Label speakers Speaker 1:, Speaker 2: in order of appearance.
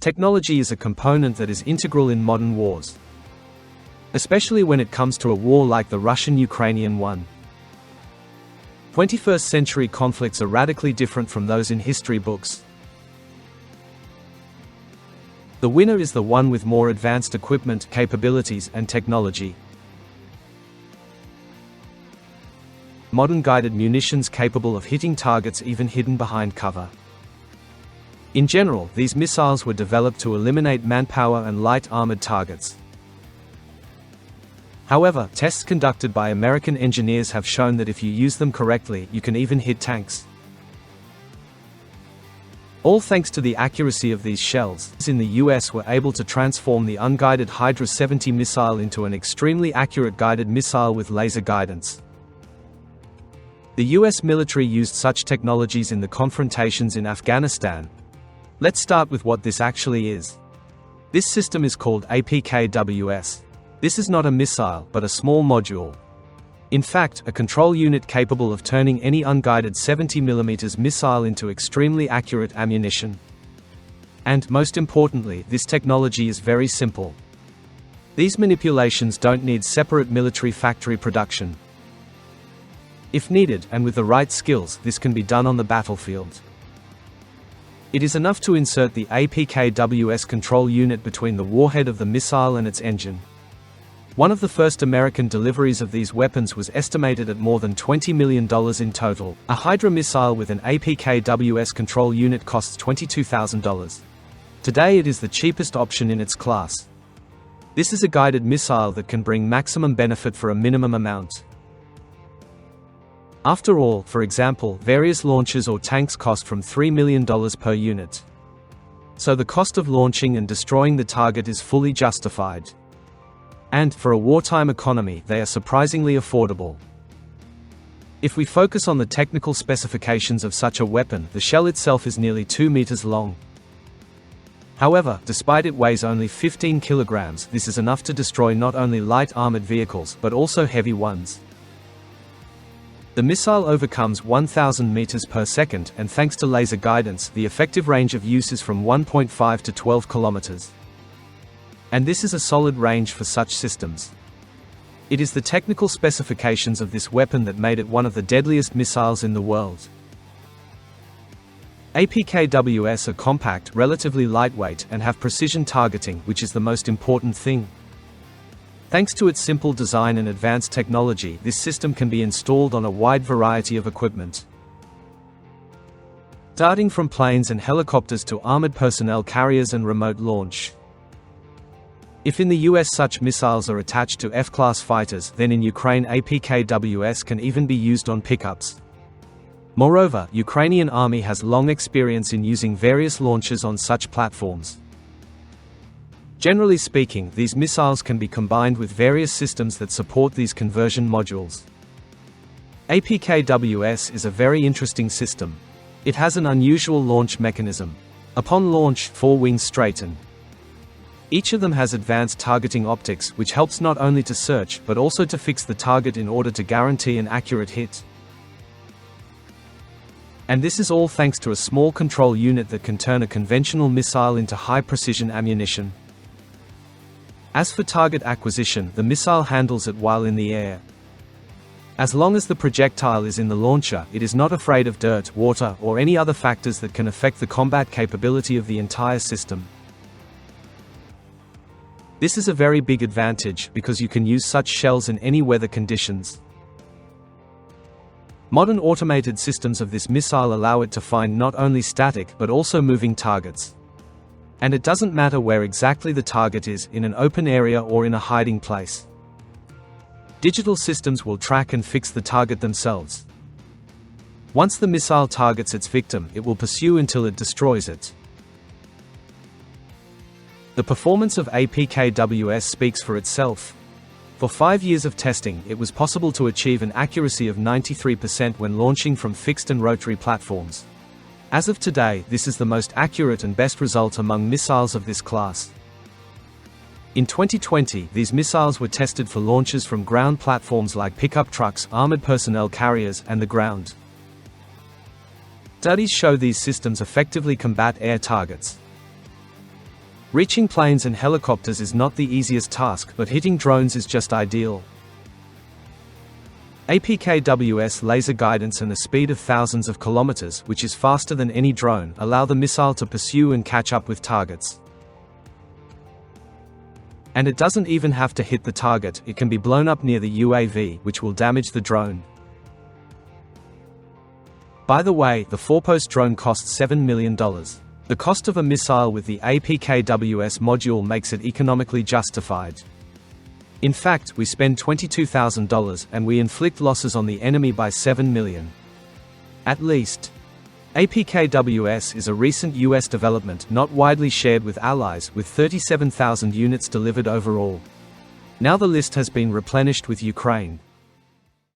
Speaker 1: Technology is a component that is integral in modern wars, especially when it comes to a war like the Russian-Ukrainian one. 21st century conflicts are radically different from those in history books. The winner is the one with more advanced equipment, capabilities, and technology. Modern guided munitions capable of hitting targets even hidden behind cover. In general, these missiles were developed to eliminate manpower and light armored targets. However, tests conducted by American engineers have shown that if you use them correctly, you can even hit tanks. All thanks to the accuracy of these shells, in the US were able to transform the unguided Hydra 70 missile into an extremely accurate guided missile with laser guidance. The US military used such technologies in the confrontations in Afghanistan. Let's start with what this actually is. This system is called APKWS. This is not a missile, but a small module. In fact, a control unit capable of turning any unguided 70mm missile into extremely accurate ammunition. And, most importantly, this technology is very simple. These manipulations don't need separate military factory production. If needed, and with the right skills, this can be done on the battlefield. It is enough to insert the APKWS control unit between the warhead of the missile and its engine. One of the first American deliveries of these weapons was estimated at more than $20 million in total. A Hydra missile with an APKWS control unit costs $22,000. Today it is the cheapest option in its class. This is a guided missile that can bring maximum benefit for a minimum amount. After all, for example, various launchers or tanks cost from $3 million per unit. So the cost of launching and destroying the target is fully justified. And, for a wartime economy, they are surprisingly affordable. If we focus on the technical specifications of such a weapon, the shell itself is nearly 2 meters long. However, despite it weighs only 15 kilograms, this is enough to destroy not only light armored vehicles, but also heavy ones. The missile overcomes 1,000 meters per second, and thanks to laser guidance, the effective range of use is from 1.5 to 12 kilometers. And this is a solid range for such systems. It is the technical specifications of this weapon that made it one of the deadliest missiles in the world. APKWS are compact, relatively lightweight, and have precision targeting, which is the most important thing. Thanks to its simple design and advanced technology, this system can be installed on a wide variety of equipment. Starting from planes and helicopters to armored personnel carriers and remote launch. If in the US such missiles are attached to F-class fighters, then in Ukraine APKWS can even be used on pickups. Moreover, Ukrainian army has long experience in using various launchers on such platforms. Generally speaking, these missiles can be combined with various systems that support these conversion modules. APKWS is a very interesting system. It has an unusual launch mechanism. Upon launch, 4 wings straighten. Each of them has advanced targeting optics, which helps not only to search, but also to fix the target in order to guarantee an accurate hit. And this is all thanks to a small control unit that can turn a conventional missile into high-precision ammunition. As for target acquisition, the missile handles it while in the air. As long as the projectile is in the launcher, it is not afraid of dirt, water, or any other factors that can affect the combat capability of the entire system. This is a very big advantage, because you can use such shells in any weather conditions. Modern automated systems of this missile allow it to find not only static, but also moving targets. And it doesn't matter where exactly the target is, in an open area or in a hiding place. Digital systems will track and fix the target themselves. Once the missile targets its victim, it will pursue until it destroys it. The performance of APKWS speaks for itself. For 5 years of testing, it was possible to achieve an accuracy of 93% when launching from fixed and rotary platforms. As of today, this is the most accurate and best result among missiles of this class. In 2020, these missiles were tested for launches from ground platforms like pickup trucks, armored personnel carriers, and the ground. Studies show these systems effectively combat air targets. Reaching planes and helicopters is not the easiest task, but hitting drones is just ideal. APKWS laser guidance and a speed of thousands of kilometers, which is faster than any drone, allow the missile to pursue and catch up with targets. And it doesn't even have to hit the target, it can be blown up near the UAV, which will damage the drone. By the way, the 4-post drone costs $7 million. The cost of a missile with the APKWS module makes it economically justified. In fact, we spend $22,000 and we inflict losses on the enemy by $7 million. At least. APKWS is a recent US development not widely shared with allies, with 37,000 units delivered overall. Now the list has been replenished with Ukraine.